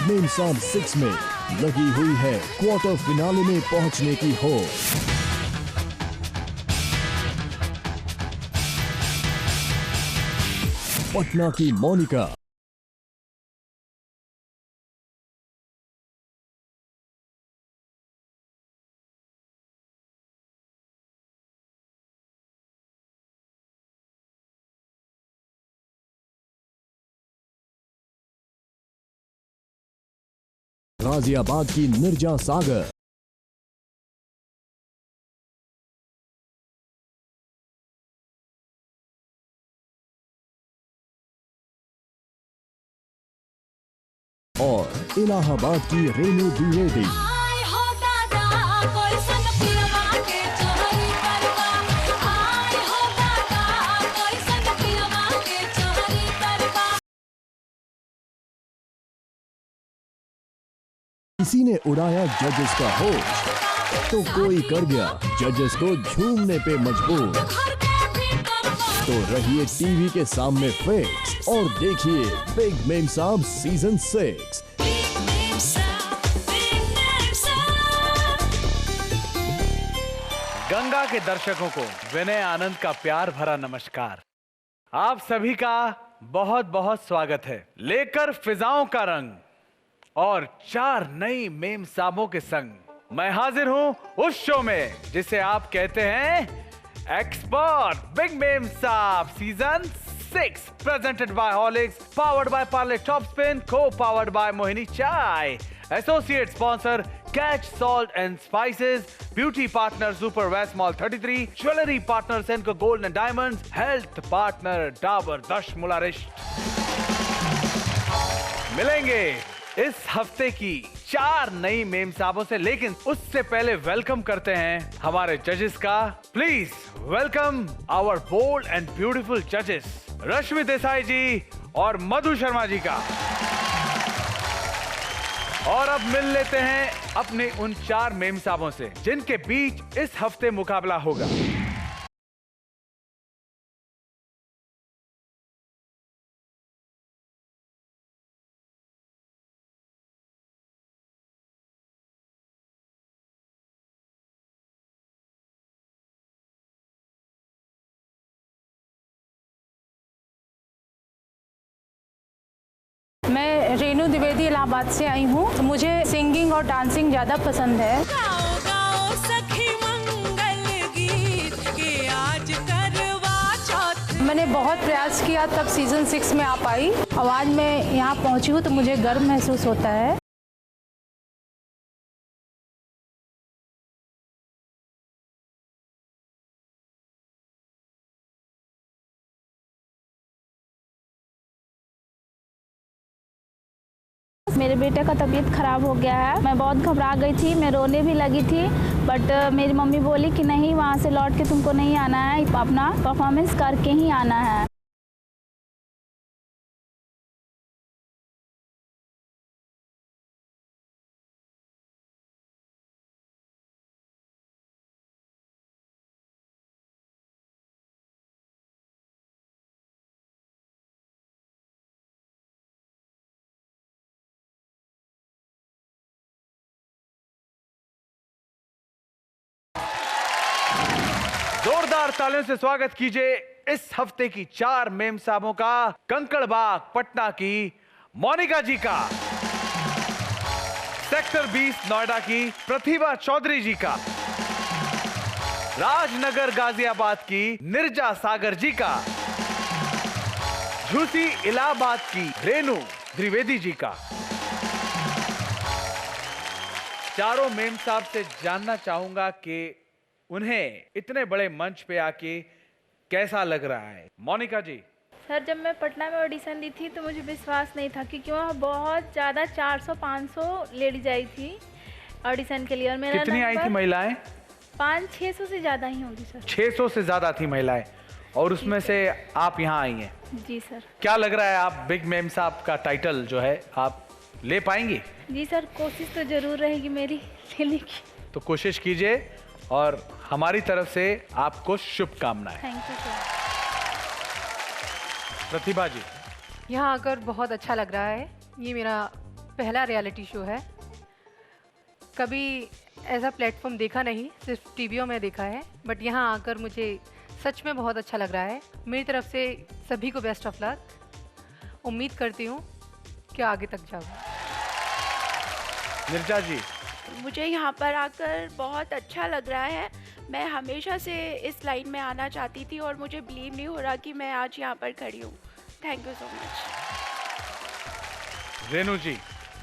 मेमसाब 6 में लगी हुई है क्वार्टर फिनाले में पहुंचने की होड़। पटना की मोनिका गाजियाबाद की निर्जा सागर और इलाहाबाद की रेणु द्विवेदी। किसी ने उड़ाया जजेस का होश तो कोई कर गया जजेस को झूमने पे मजबूर। तो रहिए टीवी के सामने फिक्स और देखिए बिग मेमसाब सीजन 6। गंगा के दर्शकों को विनय आनंद का प्यार भरा नमस्कार। आप सभी का बहुत बहुत स्वागत है। लेकर फिजाओं का रंग और 4 नई मेमसाबों के संग मैं हाजिर हूं उस शो में जिसे आप कहते हैं expert Big Memsaab season 6, presented by Horlicks, powered by Parle top Spin, co powered by Mohini चाय, associate sponsor Catch salt and spices, beauty partner Super West Mall 33, jewellery partner Senco gold and diamonds, health partner Dabur Dashmularishta. मिलेंगे इस हफ्ते की 4 नई मेमसाबों से, लेकिन उससे पहले वेलकम करते हैं हमारे जजेस का। Please welcome our bold and beautiful जजेस रश्मि देसाई जी और मधु शर्मा जी का। और अब मिल लेते हैं अपने उन 4 मेमसाबों से जिनके बीच इस हफ्ते मुकाबला होगा। मैं रेणु द्विवेदी इलाहाबाद से आई हूँ। मुझे सिंगिंग और डांसिंग ज़्यादा पसंद है। गाओ गाओ सखी मंगल गीत के आज करवा चौथ। मैंने बहुत प्रयास किया तब सीजन 6 में आ पाई। और आज मैं यहाँ पहुँची हूँ तो मुझे गर्व महसूस होता है। मेरे बेटे का तबीयत खराब हो गया है। मैं बहुत घबरा गई थी, मैं रोने भी लगी थी, बट मेरी मम्मी बोली कि नहीं, वहाँ से लौट के तुमको नहीं आना है, अपना परफॉर्मेंस करके ही आना है। जोरदार तालियों से स्वागत कीजिए इस हफ्ते की 4 मेमसाबों का। कंकड़बाग पटना की मोनिका जी का, सेक्टर 20 नोएडा की प्रतिभा चौधरी जी का, राजनगर गाजियाबाद की निर्जा सागर जी का, झूसी इलाहाबाद की रेणु द्विवेदी जी का। चारों मेमसाब से जानना चाहूंगा कि उन्हें इतने बड़े मंच पे आके कैसा लग रहा है। मोनिका जी। सर, जब मैं पटना में ऑडिशन दी थी तो मुझे विश्वास नहीं था, क्योंकि वहाँ बहुत ज़्यादा 400-500 लेडीज आई थी ऑडिशन के लिए। और मेरा कितनी आई थी महिलाएं? 500-600 से ज़्यादा ही होंगी सर। 600 से ज्यादा थी महिलाएं, और उसमें से आप यहाँ आई हैं। जी सर। क्या लग रहा है, आप बिग मेमसाब का टाइटल जो है आप ले पाएंगी? जी सर, कोशिश तो जरूर रहेगी मेरी लेने की। तो कोशिश कीजिए और हमारी तरफ से आपको शुभकामनाएं। Thank you sir. Pratibha ji. यहाँ आकर बहुत अच्छा लग रहा है। ये मेरा पहला रियलिटी शो है। कभी ऐसा प्लेटफॉर्म देखा नहीं, सिर्फ टीवियों में देखा है, बट यहाँ आकर मुझे सच में बहुत अच्छा लग रहा है। मेरी तरफ से सभी को बेस्ट ऑफ लक। उम्मीद करती हूँ कि आगे तक जाऊँ। निर्जा जी, मुझे यहाँ पर आकर बहुत अच्छा लग रहा है। मैं हमेशा से इस लाइन में आना चाहती थी और मुझे बिलीव नहीं हो रहा कि मैं आज यहाँ पर खड़ी हूँ। Thank you so much. Renu ji,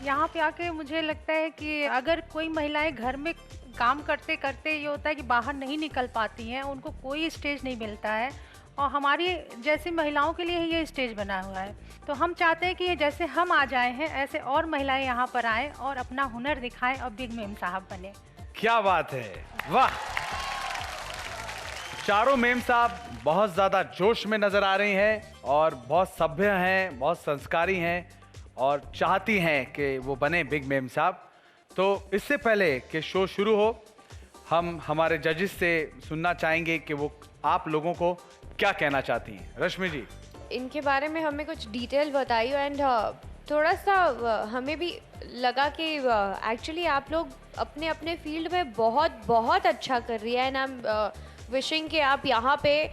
यहाँ पे आके मुझे लगता है कि अगर कोई महिलाएं घर में काम करते करते ये होता है कि बाहर नहीं निकल पाती हैं, उनको कोई स्टेज नहीं मिलता है, और हमारी जैसी महिलाओं के लिए ही ये स्टेज बना हुआ है। तो हम चाहते हैं कि ये जैसे हम आ जाए हैं, ऐसे और महिलाएं यहाँ पर आएँ और अपना हुनर दिखाएं और बिग मेम साहब बने। क्या बात है, वाह। चारों मेम साहब बहुत ज्यादा जोश में नजर आ रही हैं और बहुत सभ्य हैं, बहुत संस्कारी हैं और चाहती हैं कि वो बने बिग मेम साहब। तो इससे पहले कि शो शुरू हो, हम हमारे जजेस से सुनना चाहेंगे कि वो आप लोगों को क्या कहना चाहती हैं। रश्मि जी, इनके बारे में हमें कुछ डिटेल बताइए एंड थोड़ा सा हमें भी लगा कि एक्चुअली आप लोग अपने अपने फील्ड में बहुत बहुत अच्छा कर रही है एंड आई एम विशिंग कि आप यहाँ पे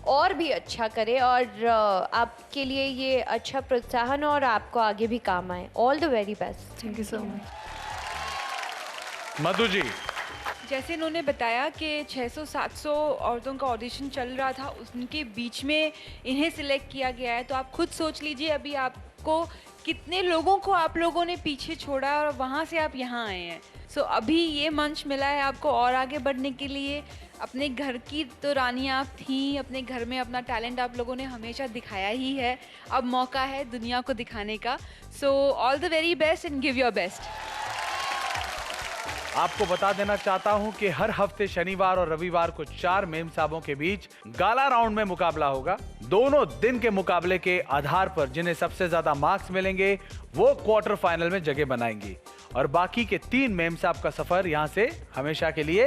और भी अच्छा करें और आपके लिए ये अच्छा प्रोत्साहन और आपको आगे भी काम आए। All the very best. Thank you so much. Madhu ji, जैसे इन्होंने बताया कि 600-700 औरतों का ऑडिशन चल रहा था, उनके बीच में इन्हें सिलेक्ट किया गया है। तो आप खुद सोच लीजिए अभी आपको कितने लोगों को आप लोगों ने पीछे छोड़ा और वहाँ से आप यहाँ आए हैं। सो अभी ये मंच मिला है आपको और आगे बढ़ने के लिए। अपने घर की तो रानी आप थी, अपने घर में अपना टैलेंट आप लोगों ने हमेशा दिखाया ही है, अब मौका है दुनिया को दिखाने का। So all the very best and give your best. आपको बता देना चाहता हूं कि हर हफ्ते शनिवार और रविवार को 4 मेम साहबों के बीच गाला राउंड में मुकाबला होगा। दोनों दिन के मुकाबले के आधार पर जिन्हें सबसे ज्यादा मार्क्स मिलेंगे वो क्वार्टर फाइनल में जगह बनाएंगी और बाकी के 3 मेम साहब का सफर यहां से हमेशा के लिए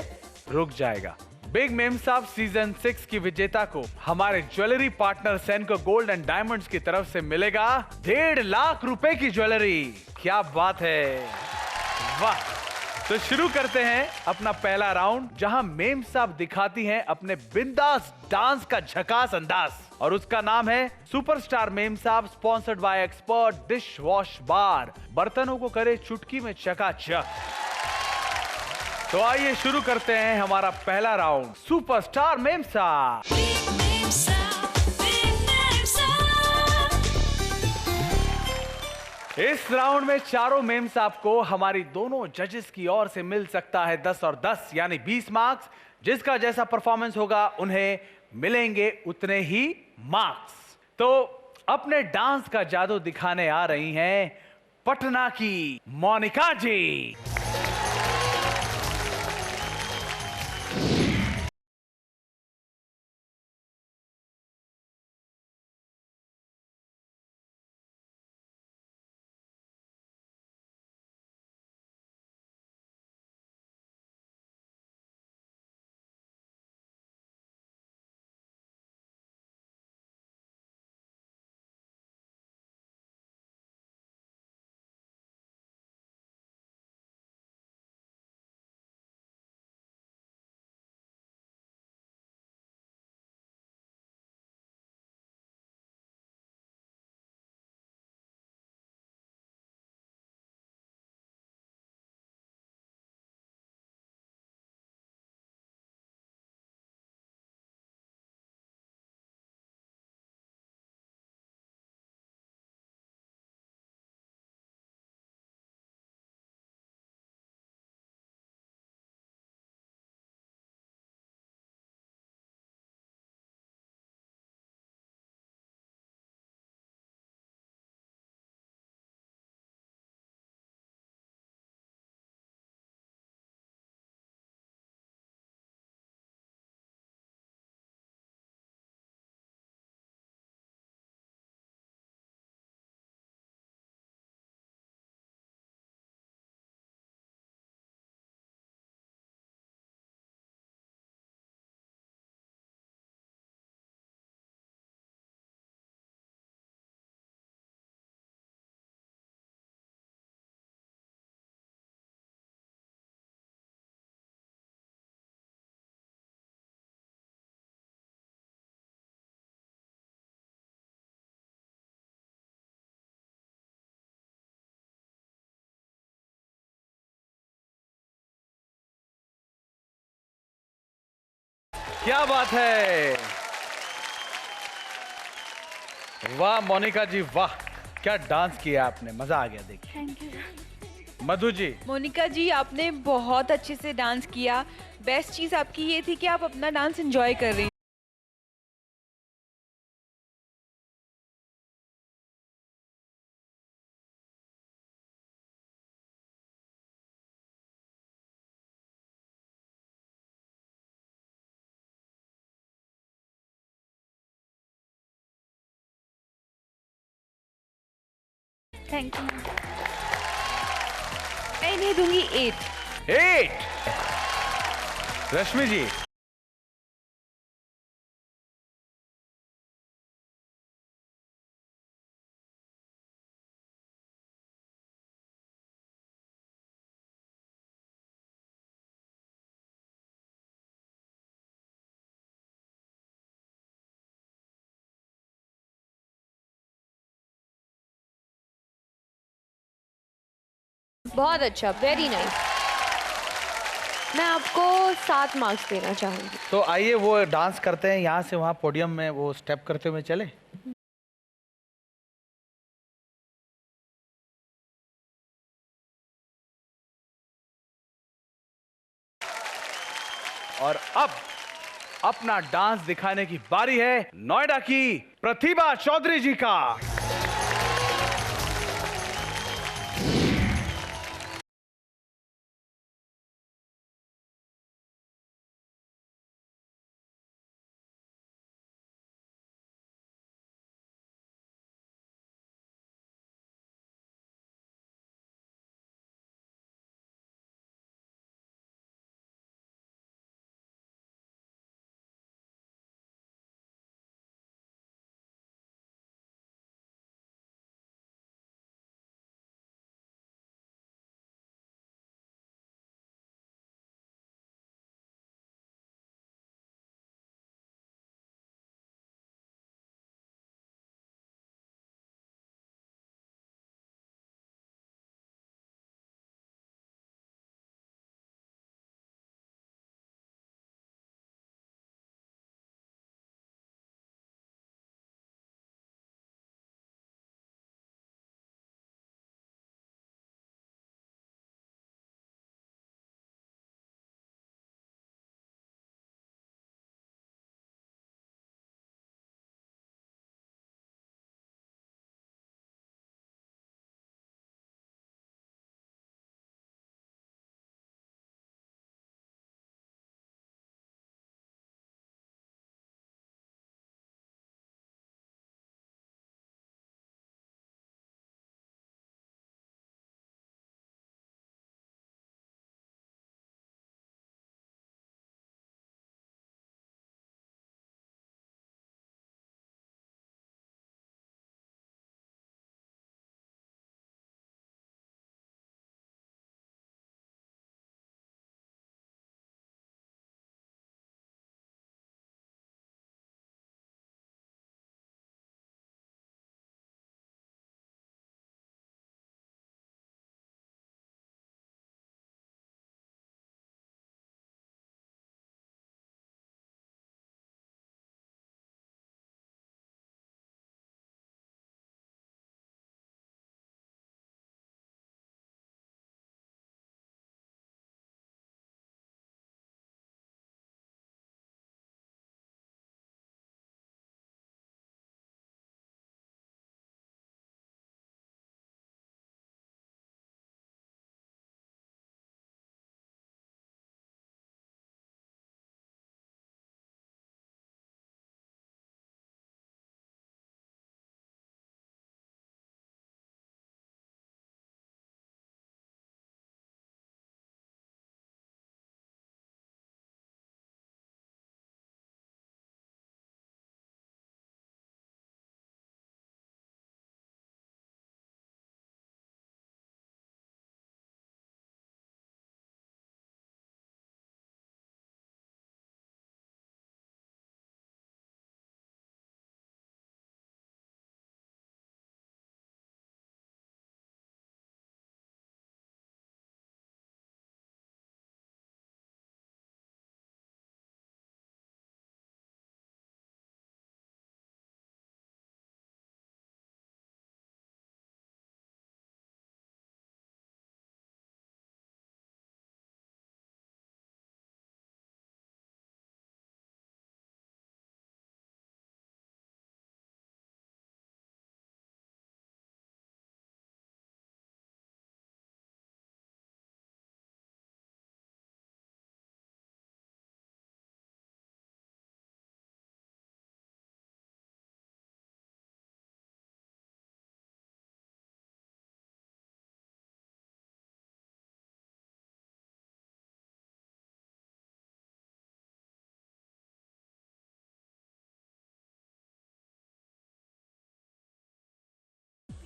रुक जाएगा। बिग मेम साहब सीजन 6 की विजेता को हमारे jewellery partner Senco gold and diamonds की तरफ से मिलेगा 1.5 लाख रुपए की ज्वेलरी। क्या बात है, वाह। तो शुरू करते हैं अपना पहला राउंड, जहां मेम साहब दिखाती हैं अपने बिंदास डांस का झकास अंदाज और उसका नाम है सुपरस्टार मेम साहब, sponsored by expert dish wash bar. बर्तनों को करे चुटकी में चकाचक। तो आइए शुरू करते हैं हमारा पहला राउंड, सुपरस्टार मेम साहब। इस राउंड में चारों मेम साहब को हमारी दोनों जजेस की ओर से मिल सकता है 10 और 10 यानी 20 मार्क्स। जिसका जैसा परफॉर्मेंस होगा उन्हें मिलेंगे उतने ही मार्क्स। तो अपने डांस का जादू दिखाने आ रही हैं पटना की मोनिका जी। क्या बात है, वाह मोनिका जी वाह, क्या डांस किया आपने, मजा आ गया देखिए। Thank you. मधु जी, मोनिका जी आपने बहुत अच्छे से डांस किया। बेस्ट चीज़ आपकी ये थी कि आप अपना डांस एंजॉय कर रही। Thank you. मैं इन्हें दूंगी 8। 8। रश्मि जी, बहुत अच्छा, वेरी नाइस। मैं आपको 7 मार्क्स देना चाहूंगी। तो आइए वो डांस करते हैं, यहाँ से वहाँ पोडियम में वो स्टेप करते हुए चले। और अब अपना डांस दिखाने की बारी है नोएडा की प्रतिभा चौधरी जी का।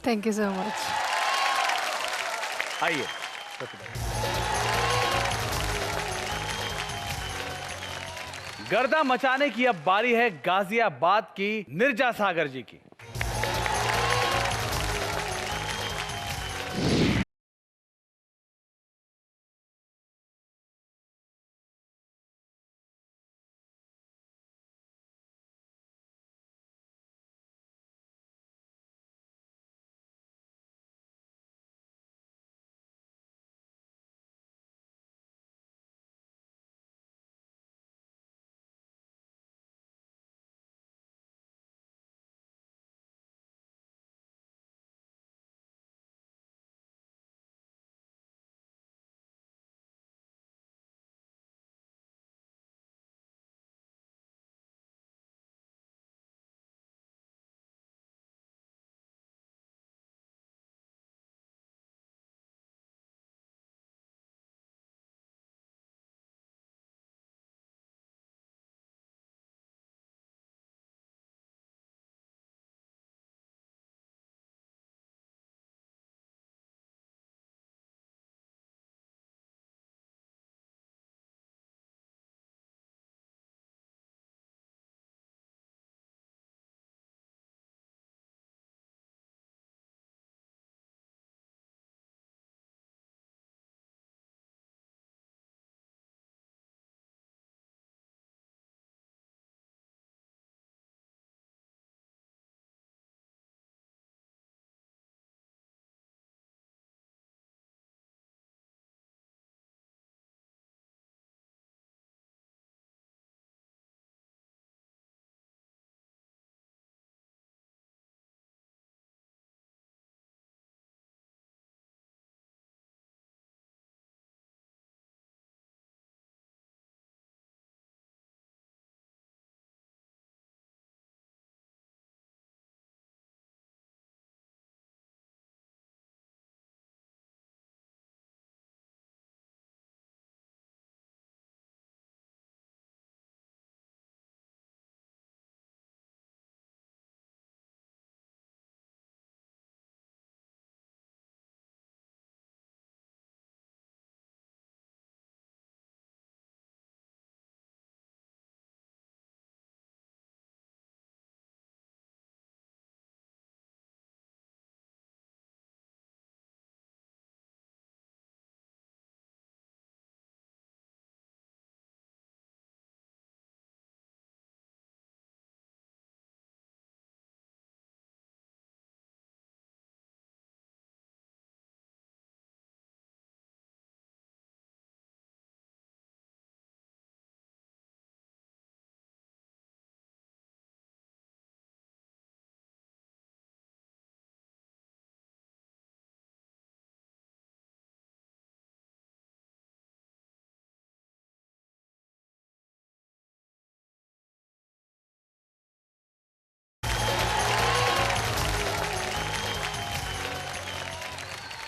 Thank you so much. आइए। गर्दा मचाने की अब बारी है गाजियाबाद की निर्जा सागर जी की।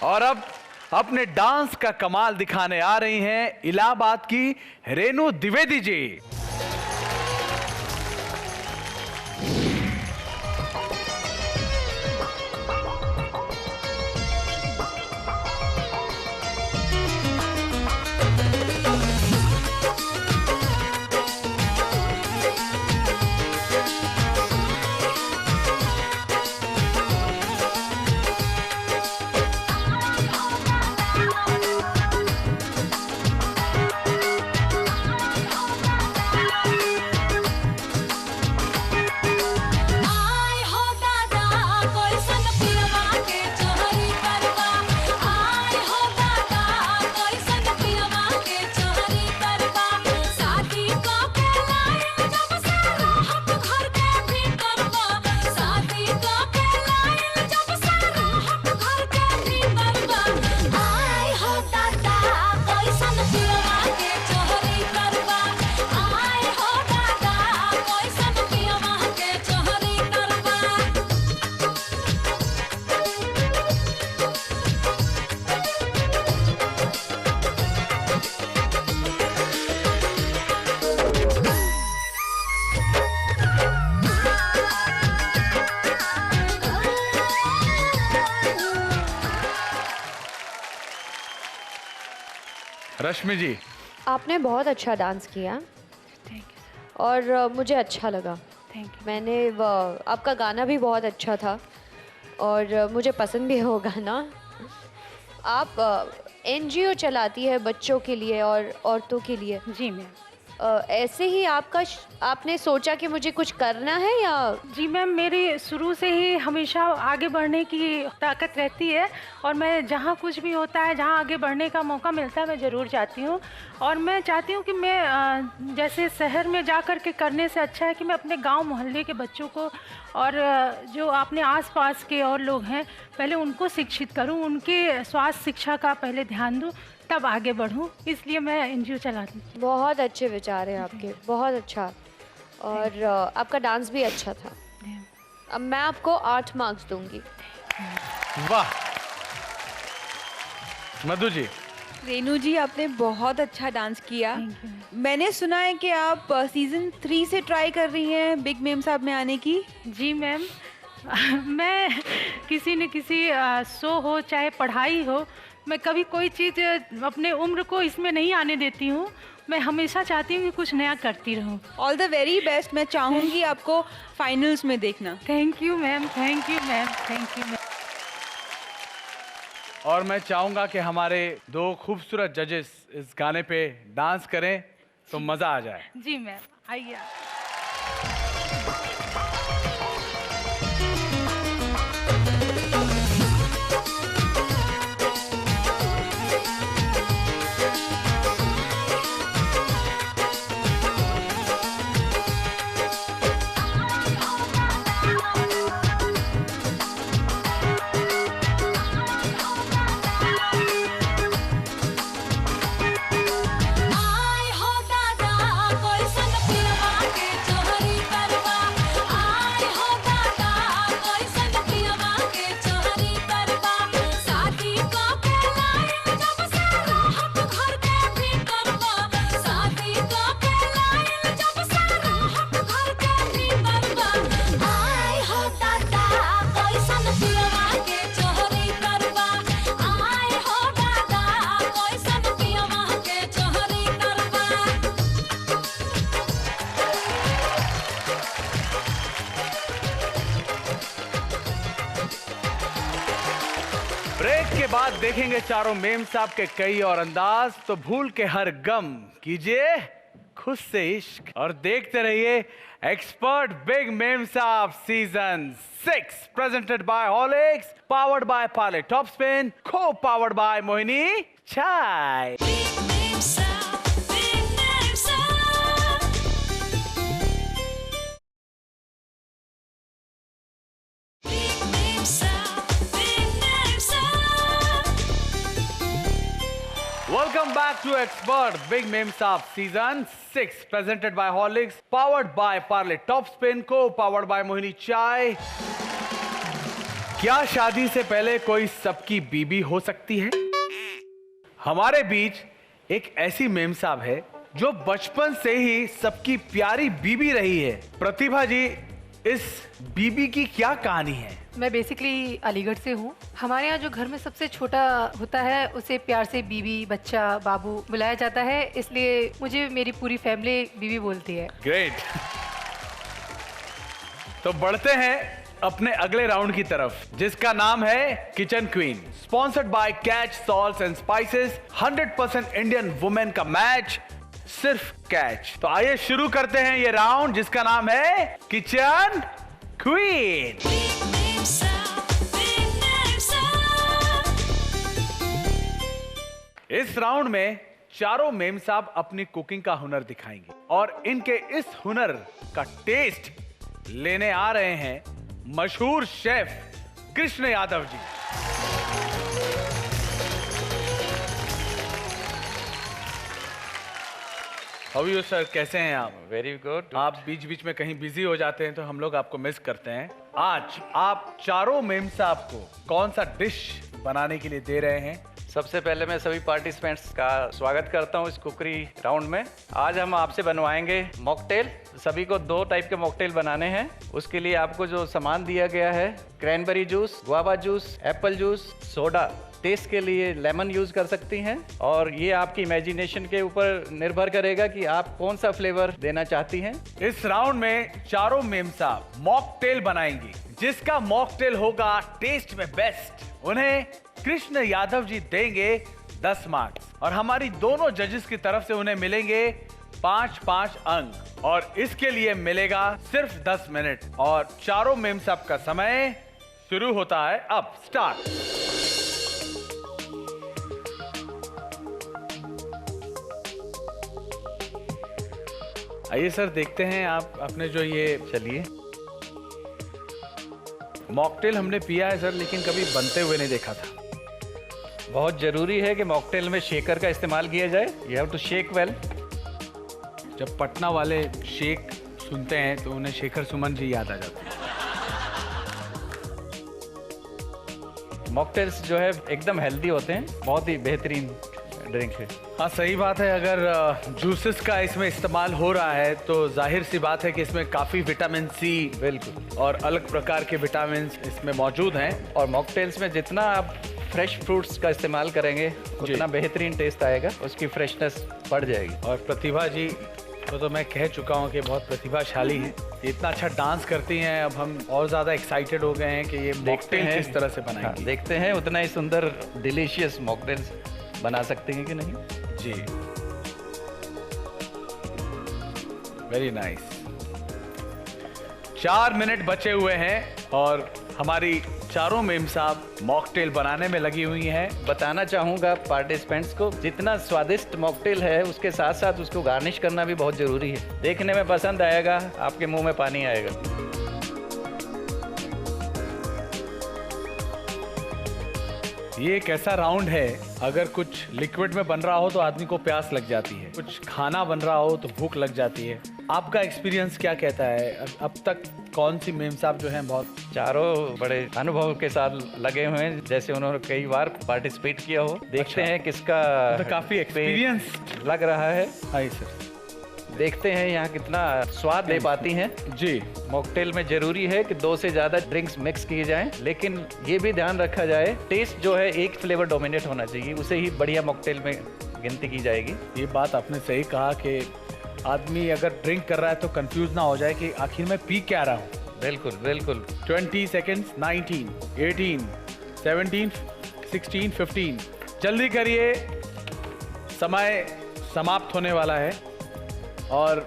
और अब अपने डांस का कमाल दिखाने आ रही हैं इलाहाबाद की रेनू द्विवेदी जी। रश्मि जी, आपने बहुत अच्छा डांस किया थैंक यू और मुझे अच्छा लगा। Thank you. मैंने आपका गाना भी बहुत अच्छा था और मुझे पसंद भी है वो गाना। आप एनजीओ चलाती है बच्चों के लिए और औरतों के लिए। जी मैम। ऐसे ही आपने सोचा कि मुझे कुछ करना है या? जी मैम, मेरी शुरू से ही हमेशा आगे बढ़ने की ताकत रहती है और मैं जहाँ कुछ भी होता है, जहाँ आगे बढ़ने का मौका मिलता है, मैं ज़रूर जाती हूँ। और मैं चाहती हूँ कि मैं जैसे शहर में जा कर के करने से अच्छा है कि मैं अपने गांव मोहल्ले के बच्चों को और जो अपने आसपास के और लोग हैं, पहले उनको शिक्षित करूँ, उनके स्वास्थ्य शिक्षा का पहले ध्यान दूँ, तब आगे बढ़ूँ। इसलिए मैं एनजीओ चलाती हूँ। बहुत अच्छे विचार हैं आपके, बहुत अच्छा। और आपका डांस भी अच्छा था। अब मैं आपको 8 मार्क्स दूंगी। वाह। मधु जी, रेनू जी, आपने बहुत अच्छा डांस किया। मैंने सुना है कि आप सीजन 3 से ट्राई कर रही हैं बिग मेम साहब में आने की। जी मैम, मैं किसी न किसी शो हो चाहे पढ़ाई हो, मैं कभी कोई चीज़ अपने उम्र को इसमें नहीं आने देती हूँ। मैं हमेशा चाहती हूँ कि कुछ नया करती रहूँ। All the very best. मैं चाहूँगी आपको फाइनल्स में देखना। Thank you ma'am, thank you ma'am, thank you ma'am. और मैं चाहूंगा कि हमारे 2 खूबसूरत जजेस इस गाने पे डांस करें तो मजा आ जाए। जी मैम, आइए। आय हो दादा कोई सन पिलवा के चोरी करवा। आय हो दादा कोई सन पिलवा के चोरी करवा। शादी को के लाइन जब से रहत घर के भीतरवा। शादी को के लाइन जब से रहत घर के भीतरवा। आय हो दादा कोई सन पिलवा के चोरी करवा। आय हो दादा कोई सन पिलवा के चोरी करवा। ब्रेक के बाद देखेंगे चारों मेम साहब के कई और अंदाज। तो भूल के हर गम कीजिए खुद से इश्क और देखते रहिए एक्सपर्ट बिग मेम साहब season 6 presented by Horlicks, powered by Parle top Spin, co powered by Mohini चाय। Big name sound, big name sound. Big name sound, big name sound. Welcome back to Expert Big Meme Saab Season 6 presented by Horlicks, powered by Parle Top Spin, co-powered by Mohini Chai। क्या शादी से पहले कोई सबकी बीबी हो सकती है? हमारे बीच एक ऐसी मेम साहब है जो बचपन से ही सबकी प्यारी बीबी रही है। प्रतिभा जी, इस बीबी की क्या कहानी है? मैं बेसिकली अलीगढ़ से हूँ। हमारे यहाँ जो घर में सबसे छोटा होता है उसे प्यार से बीबी, बच्चा, बाबू बुलाया जाता है, इसलिए मुझे मेरी पूरी फैमिली बीबी बोलती है। ग्रेट। तो बढ़ते हैं अपने अगले राउंड की तरफ, जिसका नाम है kitchen queen, sponsored by catch salts and spices. 100% Indian women का मैच, सिर्फ कैच। तो आइए शुरू करते हैं ये राउंड जिसका नाम है kitchen queen. Big name sound, big name sound. इस राउंड में चारों मेम साहब अपनी कुकिंग का हुनर दिखाएंगे और इनके इस हुनर का टेस्ट लेने आ रहे हैं मशहूर chef Krishna Yadav ji. How you sir, कैसे हैं आप? Very good. आप बीच बीच में कहीं बिजी हो जाते हैं तो हम लोग आपको मिस करते हैं। आज आप चारों मेम साहब को कौन सा डिश बनाने के लिए दे रहे हैं? सबसे पहले मैं सभी पार्टिसिपेंट्स का स्वागत करता हूं इस कुकरी राउंड में। आज हम आपसे बनवाएंगे मॉकटेल। सभी को 2 टाइप के मॉकटेल बनाने हैं। उसके लिए आपको जो सामान दिया गया है, cranberry juice, guava juice, apple juice, soda, taste के लिए लेमन यूज कर सकती हैं और ये आपकी इमेजिनेशन के ऊपर निर्भर करेगा कि आप कौन सा फ्लेवर देना चाहती हैं। इस राउंड में चारों मेम साहब मॉकटेल बनाएंगी। जिसका मॉकटेल होगा टेस्ट में बेस्ट, उन्हें कृष्ण यादव जी देंगे 10 मार्क्स और हमारी दोनों जजेस की तरफ से उन्हें मिलेंगे 5-5 अंक और इसके लिए मिलेगा सिर्फ 10 मिनट और चारों मेम साहब का समय शुरू होता है अब। स्टार्ट। आइए सर, देखते हैं आप अपने जो ये चलिए। मॉकटेल हमने पिया है सर, लेकिन कभी बनते हुए नहीं देखा था। बहुत जरूरी है कि मॉकटेल में शेकर का इस्तेमाल किया जाए। You have to shake well. जब पटना वाले शेक सुनते हैं तो उन्हें शेखर सुमन जी याद आ जाते हैं। मॉकटेल्स जो है एकदम हेल्दी होते हैं, बहुत ही बेहतरीन ड्रिंक है। हाँ सही बात है, अगर जूसेस का इसमें इस्तेमाल हो रहा है तो जाहिर सी बात है कि इसमें काफ़ी विटामिन सी बिल्कुल और अलग प्रकार के विटामिन इसमें मौजूद हैं। और मॉकटेल्स में जितना आप फ्रेश फ्रूट्स का इस्तेमाल करेंगे उतना बेहतरीन टेस्ट आएगा, उसकी फ्रेशनेस बढ़ जाएगी। और प्रतिभा जी तो मैं कह चुका हूँ कि बहुत प्रतिभाशाली हैं, इतना अच्छा डांस करती हैं। अब हम और ज़्यादा एक्साइटेड हो गए हैं कि ये मॉकटेल किस तरह से बनाएंगे। हाँ, देखते हैं उतना ही सुंदर डिलीशियस मॉकटेल्स बना सकते हैं कि नहीं। जी वेरी नाइस। 4 मिनट बचे हुए हैं और हमारी चारों मेम साहब मॉकटेल बनाने में लगी हुई हैं। बताना चाहूँगा पार्टिसिपेंट्स को, जितना स्वादिष्ट मॉकटेल है उसके साथ साथ उसको गार्निश करना भी बहुत ज़रूरी है। देखने में पसंद आएगा, आपके मुंह में पानी आएगा। ये एक ऐसा राउंड है, अगर कुछ लिक्विड में बन रहा हो तो आदमी को प्यास लग जाती है, कुछ खाना बन रहा हो तो भूख लग जाती है। आपका एक्सपीरियंस क्या कहता है? अब तक कौन सी मेम साहब जो हैं बहुत चारों बड़े अनुभव के साथ लगे हुए हैं, जैसे उन्होंने कई बार पार्टिसिपेट किया हो। देखते हैं किसका तो काफी एक्सपीरियंस लग रहा है। हाय सर, देखते हैं यहाँ कितना स्वाद दे पाती हैं। जी मॉकटेल में जरूरी है कि 2 से ज्यादा ड्रिंक्स मिक्स किए जाएं, लेकिन ये भी ध्यान रखा जाए टेस्ट जो है एक फ्लेवर डोमिनेट होना चाहिए, उसे ही बढ़िया मॉकटेल में गिनती की जाएगी। ये बात आपने सही कहा कि आदमी अगर ड्रिंक कर रहा है तो कंफ्यूज ना हो जाए कि आखिर में पी क्या रहा हूँ। बिल्कुल बिल्कुल। 20 सेकेंड्स, 19, 18, 17, 16, 15। जल्दी करिए, समय समाप्त होने वाला है और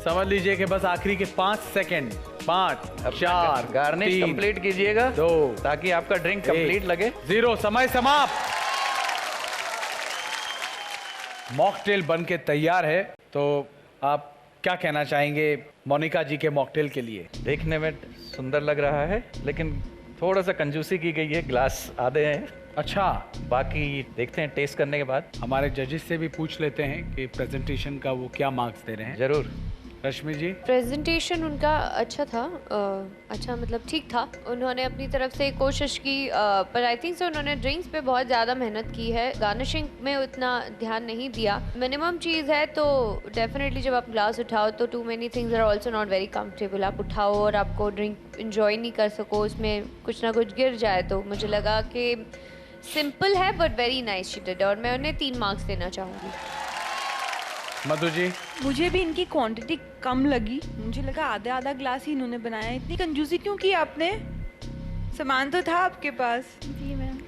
समझ लीजिए कि बस आखिरी के 5 सेकेंड। 5, 4, गार्निश कंप्लीट कीजिएगा 2 ताकि आपका ड्रिंक कंप्लीट लगे। 0। समय समाप्त। मॉकटेल बन के तैयार है, तो आप क्या कहना चाहेंगे मोनिका जी के मॉकटेल के लिए? देखने में सुंदर लग रहा है, लेकिन थोड़ा सा कंजूसी की गई है, ग्लास आधे हैं। अच्छा, बाकी देखते हैं टेस्ट करने के बाद। हमारे जजेस से भी पूछ लेते हैं कि प्रेजेंटेशन का वो क्या मार्क्स दे रहे हैं। जरूर। रश्मि जी? प्रेजेंटेशन उनका अच्छा था, अच्छा मतलब ठीक था। उन्होंने अपनी तरफ से कोशिश की, पर आई थिंक सो उन्होंने ड्रिंक्स पे बहुत ज़्यादा मेहनत की है, गार्निशिंग में उतना ध्यान नहीं दिया। मिनिमम चीज़ है तो डेफिनेटली जब आप ग्लास उठाओ तो too many things are also not very comfortable. आप उठाओ और आपको ड्रिंक इंजॉय नहीं कर सको, उसमें कुछ ना कुछ गिर जाए। तो मुझे लगा कि सिंपल है but very nice she did, और मैं उन्हें 3 मार्क्स देना चाहूँगी। मधु जी? मुझे भी इनकी क्वांटिटी कम लगी, मुझे लगा आधा आधा ग्लास ही इन्होंने बनाया। इतनी कंजूसी क्यों की आपने? सामान तो था आपके पास। जी मैम।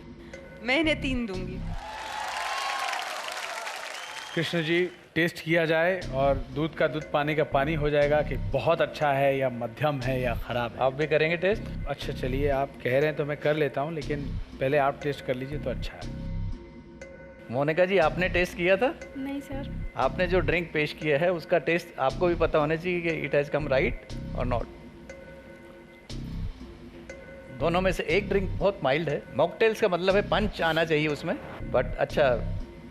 मैं इन्हें 3 दूंगी। कृष्ण जी, टेस्ट किया जाए और दूध का दूध पानी का पानी हो जाएगा कि बहुत अच्छा है या मध्यम है या खराब है। आप भी करेंगे टेस्ट? अच्छा चलिए, आप कह रहे हैं तो मैं कर लेता हूँ, लेकिन पहले आप टेस्ट कर लीजिए तो अच्छा है। मोनिका जी, आपने टेस्ट किया था? नहीं सर। आपने जो ड्रिंक पेश किया है उसका टेस्ट आपको भी पता होना चाहिए कि इट हैज़ कम राइट और नॉट। दोनों में से एक ड्रिंक बहुत माइल्ड है। मॉकटेल्स का मतलब है पंच आना चाहिए उसमें, बट अच्छा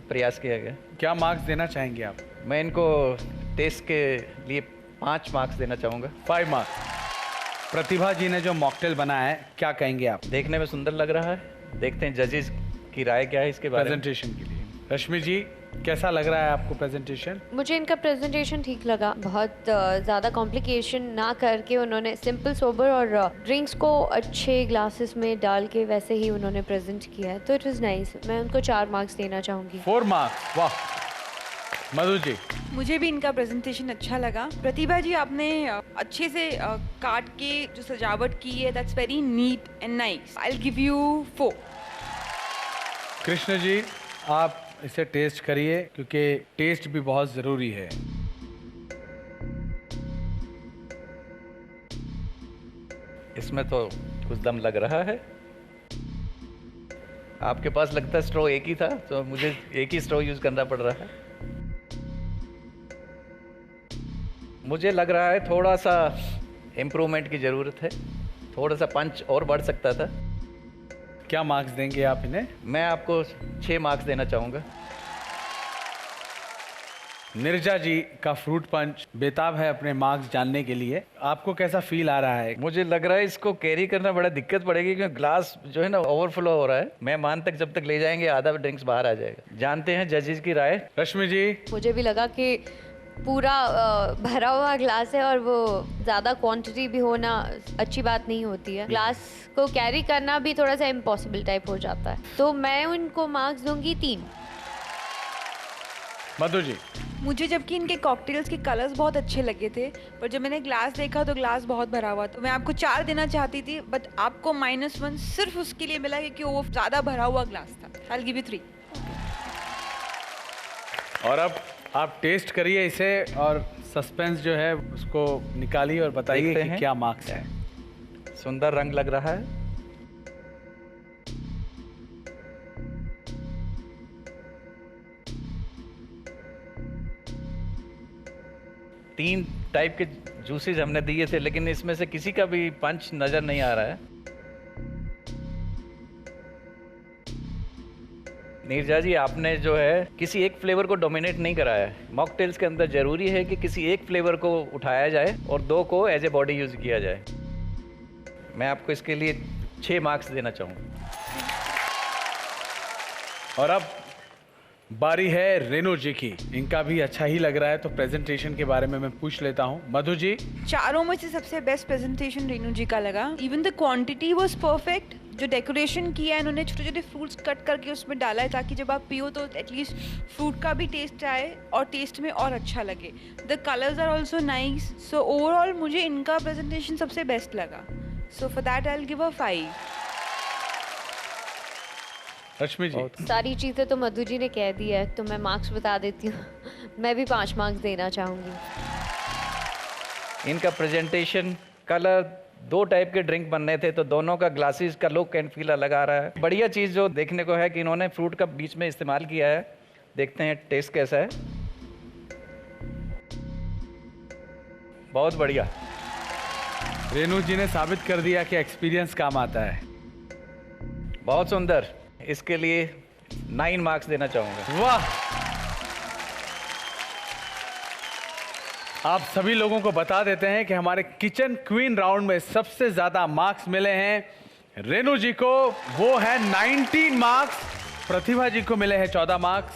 प्रयास किया गया। क्या मार्क्स देना चाहेंगे आप? मैं इनको टेस्ट के लिए 5 मार्क्स देना चाहूँगा। 5 मार्क्स। प्रतिभा जी ने जो मॉकटेल बनाया है, क्या कहेंगे आप? देखने में सुंदर लग रहा है, देखते हैं जजेस की राय क्या है इसके बारे में। प्रेजेंटेशन के लिए रश्मि जी, कैसा लग रहा है आपको प्रेजेंटेशन? मुझे इनका प्रेजेंटेशन ठीक लगा। बहुत ज़्यादा कॉम्प्लिकेशन ना करके उन्होंने सिंपल सोबर और ड्रिंक्स को अच्छे ग्लासेस में डाल के वैसे ही उन्होंने प्रेजेंट किया है, तो इट वाज नाइस। मैं उनको 4 मार्क्स देना चाहूँगी। 4 मार्क्स, वाह। मधु जी, मुझे भी इनका प्रेजेंटेशन अच्छा लगा। प्रतिभा जी, आपने अच्छे से काट के जो सजावट की है, that's very neat and nice. I will give you 4। Krishna ji, आप इसे टेस्ट करिए क्योंकि टेस्ट भी बहुत जरूरी है। इसमें तो कुछ दम लग रहा है। आपके पास लगता है स्ट्रॉ एक ही था, तो मुझे एक ही स्ट्रॉ यूज करना पड़ रहा है। मुझे लग रहा है थोड़ा सा इम्प्रूवमेंट की ज़रूरत है, थोड़ा सा पंच और बढ़ सकता था। क्या मार्क्स देंगे आप इन्हें? मैं आपको 6 मार्क्स देना चाहूँगा। नीरजा जी का फ्रूट पंच बेताब है अपने मार्क्स जानने के लिए। आपको कैसा फील आ रहा है? मुझे लग रहा है इसको कैरी करना बड़ा दिक्कत पड़ेगी, क्योंकि ग्लास जो है ना ओवरफ्लो हो रहा है। मैं मान तक जब तक ले जाएंगे आधा ड्रिंक्स बाहर आ जाएगा। जानते हैं जजेस की राय। रश्मि जी, मुझे भी लगा कि पूरा भरा हुआ ग्लास है और वो ज़्यादा क्वांटिटी भी होना अच्छी बात नहीं होती है। ग्लास को कैरी करना भी थोड़ा सा इम्पॉसिबल टाइप हो जाता है, तो मैं उनको मार्क्स दूंगी 3। मधु जी, मुझे जबकि इनके कॉकटेल्स के कलर्स बहुत अच्छे लगे थे, पर जब मैंने ग्लास देखा तो ग्लास बहुत भरा हुआ, तो मैं आपको 4 देना चाहती थी, बट आपको -1 सिर्फ उसके लिए मिला क्योंकि वो ज़्यादा भरा हुआ ग्लास था। आई विल गिव यू 3। और अब आप टेस्ट करिए इसे और सस्पेंस जो है उसको निकालिए और बताइए देखते कि हैं। क्या मार्क्स है। सुंदर रंग लग रहा है। तीन टाइप के जूसेस हमने दिए थे, लेकिन इसमें से किसी का भी पंच नजर नहीं आ रहा है। नीरजा जी, आपने जो है किसी एक फ्लेवर को डोमिनेट नहीं कराया है। मॉकटेल्स के अंदर जरूरी है कि किसी एक फ्लेवर को उठाया जाए और 2 को एज ए बॉडी यूज किया जाए। मैं आपको इसके लिए 6 मार्क्स देना चाहूँगा। और अब बारी है रेनू जी की। इनका भी अच्छा ही लग रहा है, तो प्रेजेंटेशन के बारे में मैं पूछ लेता हूँ। मधु जी, चारों में से सबसे बेस्ट प्रेजेंटेशन रेनू जी का लगा। Even the quantity was perfect. जो डेकोरेशन किया है इन्होंने, छोटे छोटे फ्रूट्स कट करके उसमें डाला है ताकि जब आप पियो तो एटलीस्ट फ्रूट का भी टेस्ट आए और टेस्ट में और अच्छा लगे। The colours are also nice. So overall मुझे इनका प्रेजेंटेशन सबसे बेस्ट लगा। So for that I will give a 5। Rashmi ji, सारी चीज़ें तो मधु जी ने कह दी है, तो मैं मार्क्स बता देती हूँ। मैं भी 5 मार्क्स देना चाहूँगी। इनका प्रेजेंटेशन, कलर, 2 टाइप के ड्रिंक बनने थे, तो दोनों का ग्लासेस का लुक एंड फील अलग आ रहा है। बढ़िया चीज़ जो देखने को है कि इन्होंने फ्रूट का बीच में इस्तेमाल किया है। देखते हैं टेस्ट कैसा है। बहुत बढ़िया। रेनू जी ने साबित कर दिया कि एक्सपीरियंस काम आता है। बहुत सुंदर। इसके लिए 9 मार्क्स देना चाहूँगा। वाह! आप सभी लोगों को बता देते हैं कि हमारे किचन क्वीन राउंड में सबसे ज्यादा मार्क्स मिले हैं रेनू जी को, वो है 19 मार्क्स। प्रतिभा जी को मिले हैं 14 मार्क्स,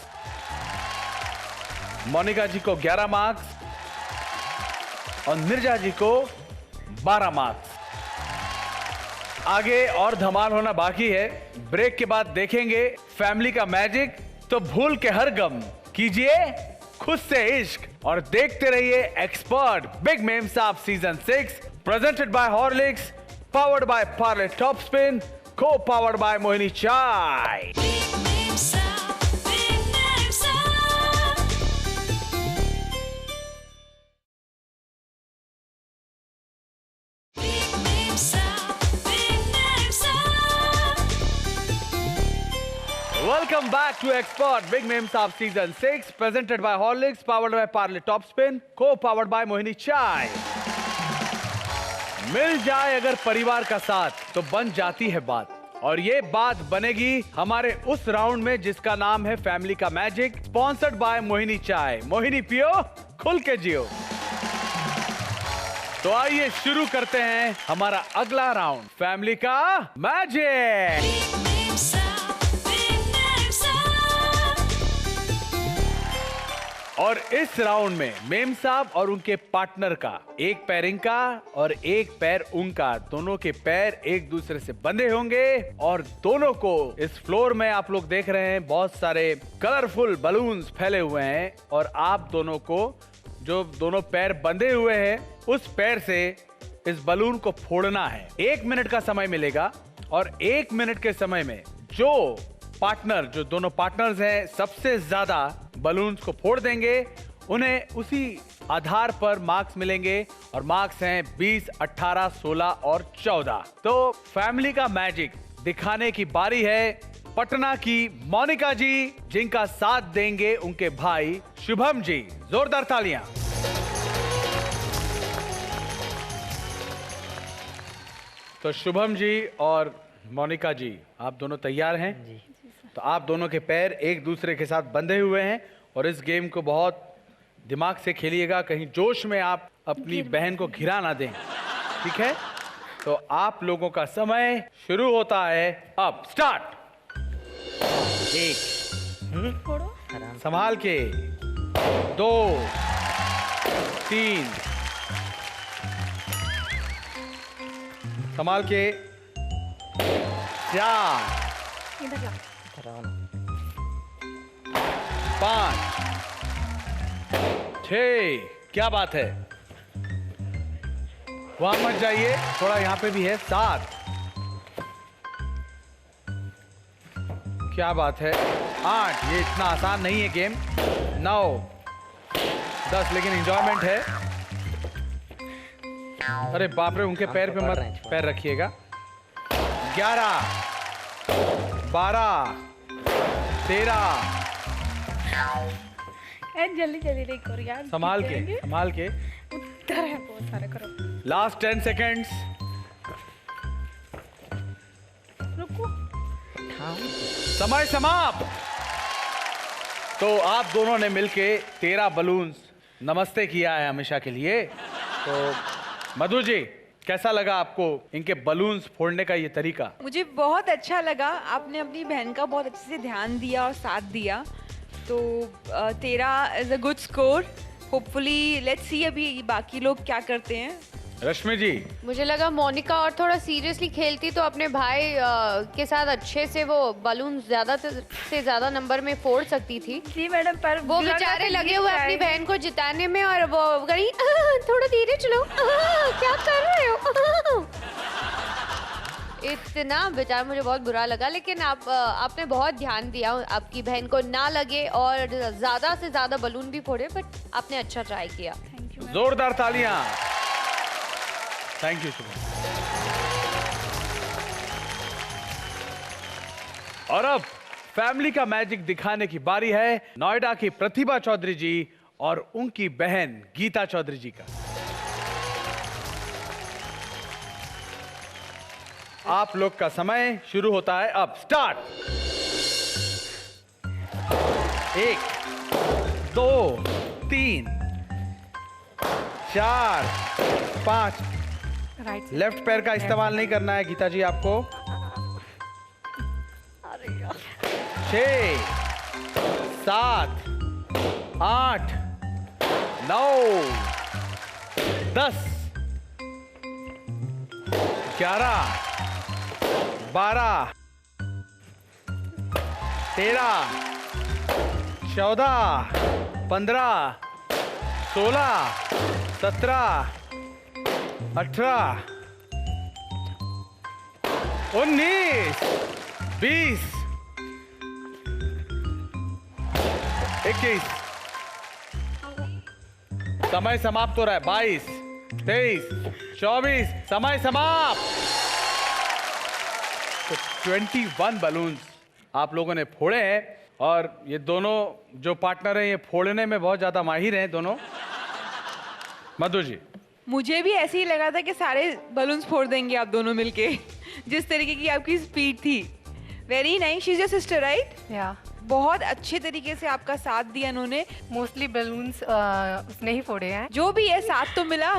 मोनिका जी को 11 मार्क्स और नीरजा जी को 12 मार्क्स। आगे और धमाल होना बाकी है। ब्रेक के बाद देखेंगे फैमिली का मैजिक, तो भूल के हर गम कीजिए खुद से इश्क और देखते रहिए एक्सपर्ट बिग मेम साहब season 6, presented by Horlicks, powered by Parle top Spin, co powered by Mohini चाय। Welcome back to Expert Big Name Saab Season 6, presented by Horlicks, powered by Parle Top Spin, co-powered by Mohini Chai. मिल जाए अगर परिवार का साथ तो बन जाती है बात, और ये बात बनेगी हमारे उस राउंड में जिसका नाम है फैमिली का मैजिक, स्पॉन्सर्ड बाय मोहिनी चाय। मोहिनी पियो, खुल के जियो। तो आइए शुरू करते हैं हमारा अगला राउंड, फैमिली का मैजिक। और इस राउंड में मेम साहब और उनके पार्टनर का एक पैर इनका और एक पैर उनका, दोनों के पैर एक दूसरे से बंधे होंगे और दोनों को इस फ्लोर में आप लोग देख रहे हैं बहुत सारे कलरफुल बलून्स फैले हुए हैं और आप दोनों को जो दोनों पैर बंधे हुए हैं उस पैर से इस बलून को फोड़ना है। 1 मिनट का समय मिलेगा और 1 मिनट के समय में जो दोनों पार्टनर्स हैं सबसे ज्यादा बलून्स को फोड़ देंगे उन्हें उसी आधार पर मार्क्स मिलेंगे और मार्क्स हैं 20, 18, 16 और 14। तो फैमिली का मैजिक दिखाने की बारी है पटना की मोनिका जी, जिनका साथ देंगे उनके भाई शुभम जी। जोरदार तालियां। तो शुभम जी और मोनिका जी, आप दोनों तैयार हैं? जी। तो आप दोनों के पैर एक दूसरे के साथ बंधे हुए हैं और इस गेम को बहुत दिमाग से खेलिएगा, कहीं जोश में आप अपनी बहन को घिरा ना दें, ठीक है? तो आप लोगों का समय शुरू होता है अब। स्टार्ट। 1, संभाल के, 2, 3, संभाल के, 4, 5, 6, क्या बात है, वहां मत जाइए, थोड़ा यहाँ पे भी है, 7, क्या बात है, 8, ये इतना आसान नहीं है गेम, 9, 10, लेकिन एंजॉयमेंट है। अरे बाप रे, उनके पैर पे मत पैर रखिएगा। 11, 12, 13, जल्दी जल्दी नहीं करो यार, संभाल के, संभाल के, उधर है बहुत सारे, करो। Last 10 seconds. रुको, समय समाप्त। तो आप दोनों ने मिलके 13 बलून्स नमस्ते किया है हमेशा के लिए। तो मधु जी, कैसा लगा आपको इनके बलून्स फोड़ने का ये तरीका? मुझे बहुत अच्छा लगा, आपने अपनी बहन का बहुत अच्छे से ध्यान दिया और साथ दिया। तो 13 is a good score. Hopefully let's see अभी बाकी लोग क्या करते हैं। रश्मि जी, मुझे लगा मोनिका और थोड़ा सीरियसली खेलती तो अपने भाई के साथ अच्छे से वो बलून ज्यादा से ज्यादा नंबर में फोड़ सकती थी। जी मैडम, पर वो बेचारे लगे हुए अपनी बहन को जिताने में और वो कहीं थोड़ा धीरे चलो, क्या कर रहे हो, इतना बेचारा, मुझे बहुत बुरा लगा। लेकिन आपने बहुत ध्यान दिया आपकी बहन को ना लगे और ज्यादा से ज्यादा बलून भी फोड़े, बट आपने अच्छा ट्राई किया। जोरदार तालियां। Thank you Shubham. और अब फैमिली का मैजिक दिखाने की बारी है नोएडा की प्रतिभा चौधरी जी और उनकी बहन गीता चौधरी जी का। आप लोग का समय शुरू होता है अब। स्टार्ट। 1, 2, 3, 4, 5। लेफ्ट पैर का इस्तेमाल नहीं करना है गीता जी आपको। 6, 7, 8, 9, 10, 11, 12, 13, 14, 15, 16, 17, 18, 19, 20, 21। समय समाप्त हो रहा है। 22, 23, 24, समय समाप्त। तो 21 बलून्स आप लोगों ने फोड़े हैं और ये दोनों जो पार्टनर हैं ये फोड़ने में बहुत ज्यादा माहिर हैं दोनों। मधु जी, मुझे भी ऐसे ही लगा था कि सारे बलून्स फोड़ देंगे आप दोनों मिलके, जिस तरीके की आपकी स्पीड थी। Very nice. She is your sister right? या बहुत अच्छे तरीके से आपका साथ दिया उन्होंने। मोस्टली बलून्स उसने ही फोड़े हैं। जो भी है साथ तो मिला।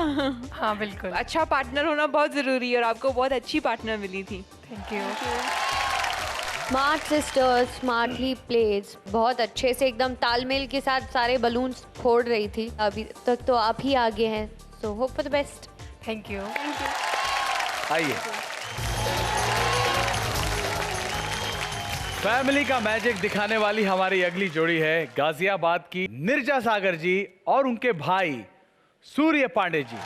हाँ बिल्कुल। अच्छा पार्टनर होना बहुत जरूरी है और आपको बहुत अच्छी पार्टनर मिली थी। Thank you. Smart sisters, smartly plays, बहुत अच्छे से एकदम तालमेल के साथ सारे बलून्स फोड़ रही थी। अभी तक तो आप ही आगे हैं, so hope for the best. Thank you. आइए, फैमिली का मैजिक दिखाने वाली हमारी अगली जोड़ी है गाजियाबाद की निर्जा सागर जी और उनके भाई सूर्य पांडे जी।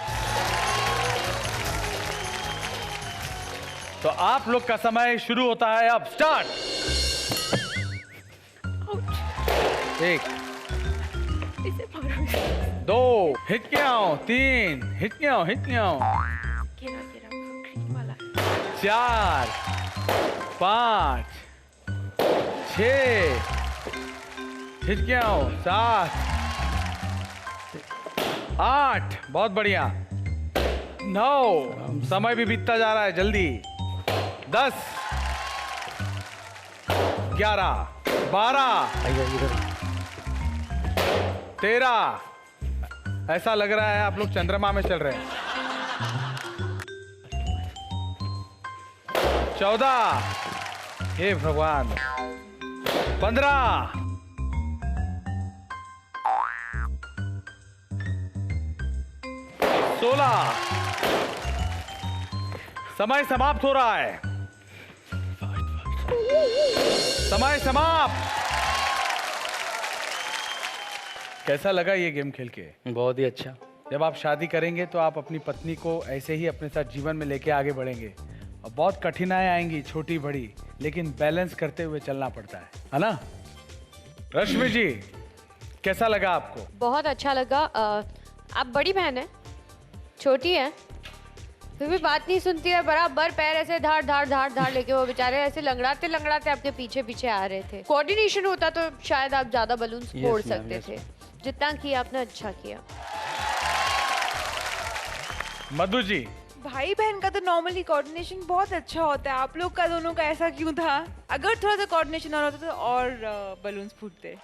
तो आप लोग का समय शुरू होता है अब। स्टार्ट। 1 2 हिटक्याओ, 3 हिटक्याओ, 4 5 6 हिटक्याओ, 7 8, बहुत बढ़िया, 9, समय भी बीतता जा रहा है, जल्दी, 10 11 12 13, ऐसा लग रहा है आप लोग चंद्रमा में चल रहे हैं, 14, हे भगवान, 15, 16, समय समाप्त हो रहा है, समय समाप्त। कैसा लगा ये गेम खेल के? बहुत ही अच्छा। जब आप शादी करेंगे तो आप अपनी पत्नी को ऐसे ही अपने साथ जीवन में लेके आगे बढ़ेंगे और बहुत कठिनाई आएंगी, छोटी बड़ी, लेकिन बैलेंस करते हुए चलना पड़ता है ना? रश्मि जी, कैसा लगा आपको? बहुत अच्छा लगा। आप बड़ी बहन है, छोटी है, फिर भी बात नहीं सुनती है, बराबर पैर ऐसे धाड़ धाड़ धाड़ धाड़ लेके वो बेचारे ऐसे लंगड़ाते लंगड़ाते आपके पीछे पीछे आ रहे थे। कोऑर्डिनेशन होता तो शायद आप ज्यादा बलून फोड़ सकते थे। जितना किया आपने अच्छा किया। मधु जी, भाई बहन का तो नॉर्मली कोऑर्डिनेशन बहुत अच्छा होता है, आप लोग का दोनों का ऐसा क्यों था? अगर थोड़ा सा कोऑर्डिनेशन और होता तो और बलून्स फूटते।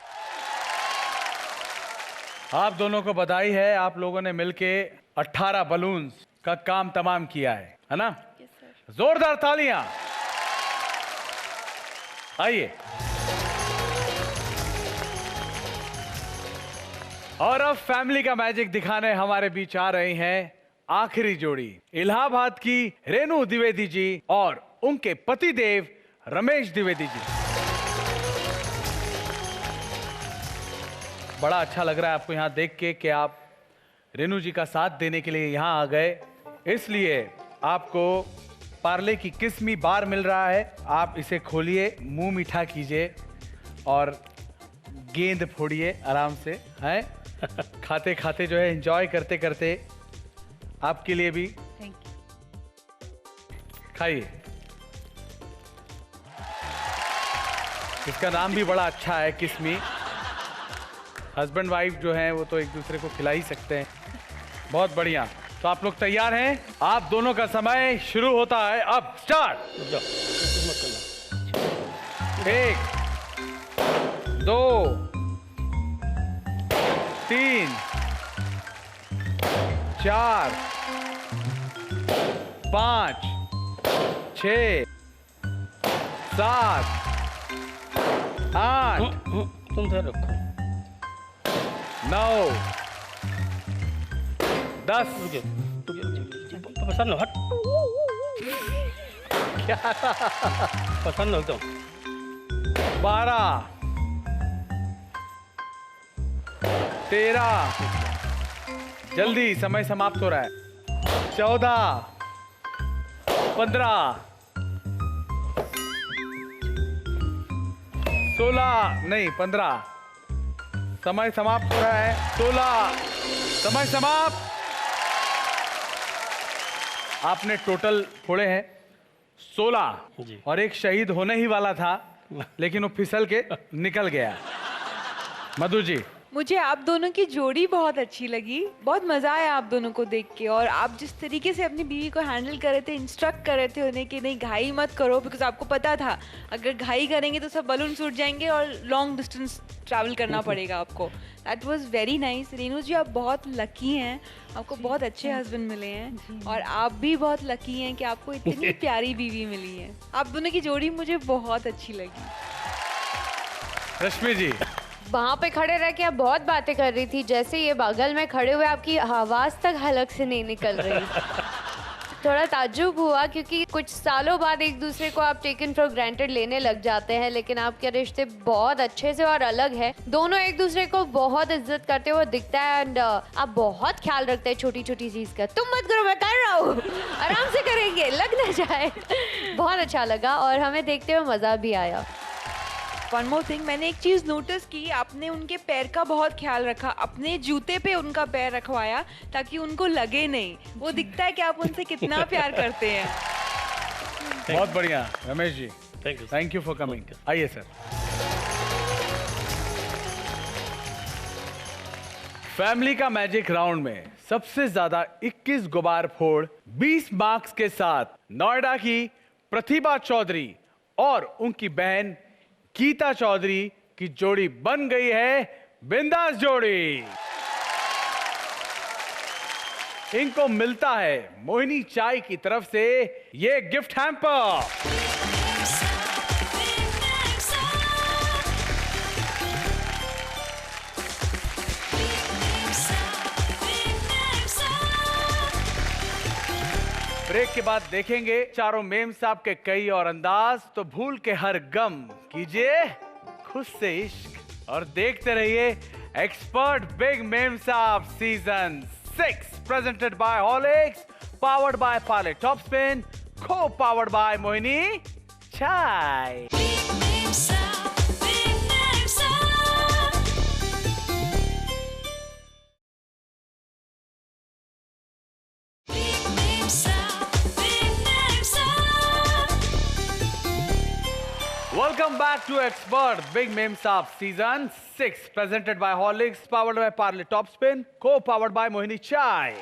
आप दोनों को बधाई है, आप लोगों ने मिलके 18 बलून्स का काम तमाम किया है ना? जोरदार तालियां। आइए, और अब फैमिली का मैजिक दिखाने हमारे बीच आ रहे हैं आखिरी जोड़ी, इलाहाबाद की रेणु द्विवेदी जी और उनके पति देव रमेश द्विवेदी जी। बड़ा अच्छा लग रहा है आपको यहाँ देख के कि आप रेणु जी का साथ देने के लिए यहाँ आ गए, इसलिए आपको पार्ले की किस्मी बार मिल रहा है। आप इसे खोलिए, मुंह मीठा कीजिए और गेंद फोड़िए आराम से, हैं? खाते खाते जो है, एंजॉय करते करते आपके लिए भी। Thank you. खाइए। इसका नाम भी बड़ा अच्छा है, किस्मी। हस्बैंड वाइफ जो हैं वो तो एक दूसरे को खिला ही सकते हैं। बहुत बढ़िया। तो आप लोग तैयार हैं? आप दोनों का समय शुरू होता है अब। स्टार्ट। 1 2 3 4 5 6 7 8 तुम ध्यान रखो। 9 10 पसंद हट क्या पसंद हो तो 12 13, जल्दी, समय समाप्त हो रहा है, 14 15 16 नहीं 15, समय समाप्त हो रहा है, 16, समय समाप्त। आपने टोटल फोड़े हैं 16 जी। और एक शहीद होने ही वाला था, लेकिन वो फिसल के निकल गया। मधु जी, मुझे आप दोनों की जोड़ी बहुत अच्छी लगी, बहुत मज़ा आया आप दोनों को देख के। और आप जिस तरीके से अपनी बीवी को हैंडल कर रहे थे, इंस्ट्रक्ट कर रहे थे उन्हें कि नहीं घाई मत करो, बिकॉज आपको पता था अगर घाई करेंगे तो सब बलून टूट जाएंगे और लॉन्ग डिस्टेंस ट्रैवल करना पड़ेगा आपको। That was very nice. Renu ji, आप बहुत लकी हैं, आपको बहुत अच्छे हस्बैंड मिले हैं और आप भी बहुत लकी हैं कि आपको इतनी प्यारी बीवी मिली है। आप दोनों की जोड़ी मुझे बहुत अच्छी लगी। रश्मि जी, वहाँ पे खड़े रह के आप बहुत बातें कर रही थी, जैसे ये बगल में खड़े हुए आपकी आवाज़ तक हलक से नहीं निकल रही। थोड़ा ताज्जुब हुआ क्योंकि कुछ सालों बाद एक दूसरे को आप टेकन फॉर ग्रांटेड लेने लग जाते हैं, लेकिन आपके रिश्ते बहुत अच्छे से और अलग है। दोनों एक दूसरे को बहुत इज्जत करते हुए दिखता है एंड आप बहुत ख्याल रखते हैं छोटी छोटी चीज़ का। तुम मत करो, मैं कर रहा हूँ, आराम से करेंगे, लग ना जाए। बहुत अच्छा लगा और हमें देखते हुए मज़ा भी आया। वन मोर थिंग, मैंने एक चीज़ नोटिस की, आपने उनके पैर का बहुत ख्याल रखा, अपने जूते पे उनका पैर रखवाया ताकि उनको लगे नहीं। वो दिखता है कि आप उनसे कितना प्यार करते हैं। बहुत बढ़िया Ramesh ji, thank you. Thank you for coming. आइए सर। फैमिली का मैजिक राउंड में सबसे ज्यादा 21 गुबार फोड़ 20 मार्क्स के साथ नोएडा की प्रतिभा चौधरी और उनकी बहन गीता चौधरी की जोड़ी बन गई है बिंदास जोड़ी। इनको मिलता है मोहिनी चाय की तरफ से ये गिफ्ट हैम्पर। ब्रेक के बाद देखेंगे चारों मेम साहब के कई और अंदाज, तो भूल के हर गम कीजिए खुद से इश्क और देखते रहिए एक्सपर्ट बिग मेम साहब season 6 presented by Horlicks, powered by Parle top Spin, co powered by Mohini चाय। Welcome back to Expert Big Meme Saab Season 6 presented by Horlicks, powered by Parle Top Spin, co-powered by Mohini Chai।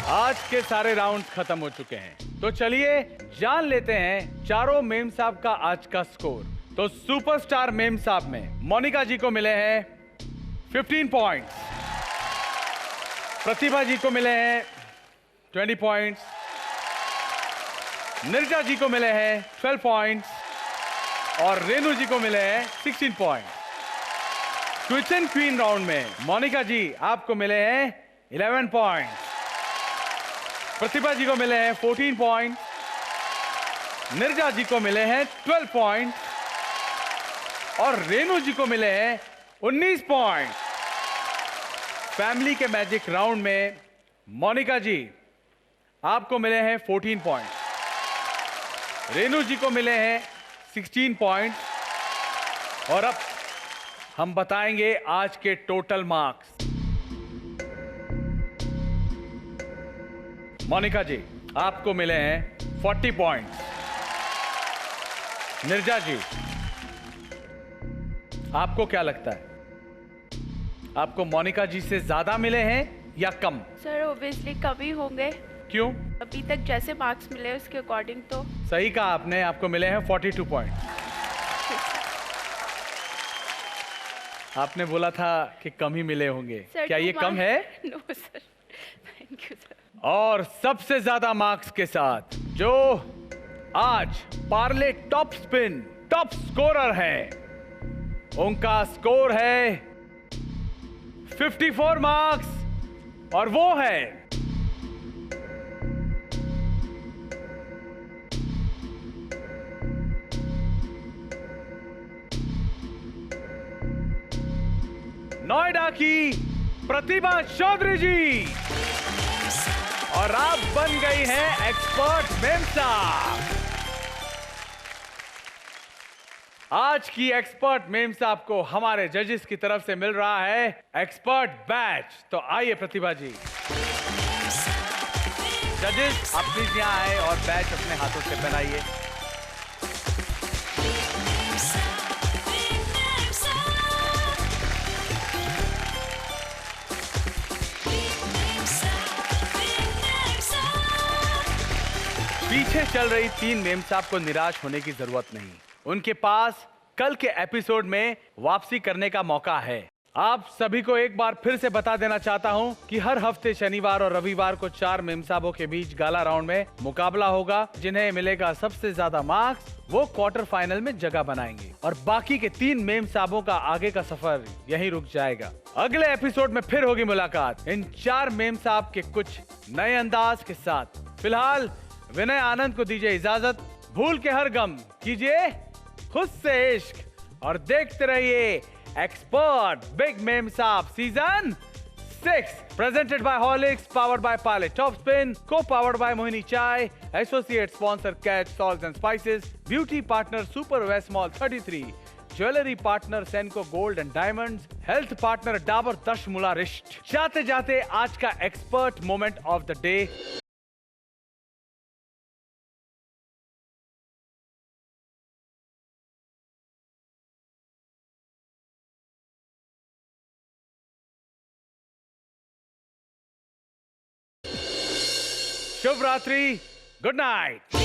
आज के सारे round खत्म हो चुके हैं, तो चलिए जान लेते हैं चारों मेम साहब का आज का स्कोर। तो सुपरस्टार मेम साहब में मोनिका जी को मिले हैं 15 पॉइंट्स, प्रतिभा जी को मिले हैं 20 पॉइंट्स, निर्जा जी को मिले हैं 12 पॉइंट्स और रेनू जी को मिले हैं 16 points. Quiz and queen round में मोनिका जी आपको मिले हैं 11 पॉइंट्स, प्रतिभा जी को मिले हैं 14 पॉइंट्स, निर्जा जी को मिले हैं 12 पॉइंट्स और रेनू जी को मिले हैं 19 पॉइंट्स। फैमिली के मैजिक राउंड में मोनिका जी आपको मिले हैं 14 पॉइंट्स, रेनू जी को मिले हैं 16 पॉइंट्स और अब हम बताएंगे आज के टोटल मार्क्स। मोनिका जी आपको मिले हैं 40 पॉइंट्स, निर्जा जी आपको क्या लगता है, आपको मोनिका जी से ज्यादा मिले हैं या कम? सर ओबियसली कम ही होंगे, क्यों? अभी तक जैसे मार्क्स मिले उसके अकॉर्डिंग तो। सही कहा आपने, आपको मिले हैं 42 पॉइंट। आपने बोला था कि कम ही मिले होंगे, क्या ये कम है? No sir, thank you sir. और सबसे ज्यादा मार्क्स के साथ जो आज Parle top spin top scorer है, उनका स्कोर है 54 मार्क्स और वो है नोएडा की प्रतिभा चौधरी जी और आप बन गई हैं एक्सपर्ट मेम साहब। आज की एक्सपर्ट मेम साहब को हमारे जजेस की तरफ से मिल रहा है एक्सपर्ट बैच। तो आइए प्रतिभा जी, जजेस आप प्लीज यहाँ आए और बैच अपने हाथों से पहनाइए। पीछे चल रही 3 मेम साहब को निराश होने की जरूरत नहीं। उनके पास कल के एपिसोड में वापसी करने का मौका है। आप सभी को एक बार फिर से बता देना चाहता हूं कि हर हफ्ते शनिवार और रविवार को 4 मेम साहबों के बीच गाला राउंड में मुकाबला होगा। जिन्हें मिलेगा सबसे ज्यादा मार्क्स वो क्वार्टर फाइनल में जगह बनाएंगे और बाकी के 3 मेम साहबों का आगे का सफर यहीं रुक जाएगा। अगले एपिसोड में फिर होगी मुलाकात इन 4 मेम साहब के कुछ नए अंदाज के साथ। फिलहाल विनय आनंद को दीजिए इजाजत। भूल के हर गम कीजिए खुद से इश्क और देखते रहिए एक्सपर्ट बिग मेम साहब season 6, presented by Horlicks, powered by Pilot Topspin, co-powered by Mohini Chai, associate sponsor Catch Salts and Spices, beauty partner Super West Mall 33, jewellery partner Senco gold and diamonds, health partner Dabur Dashmularishta. जाते जाते आज का expert moment of the day. शुभ रात्रि, good night.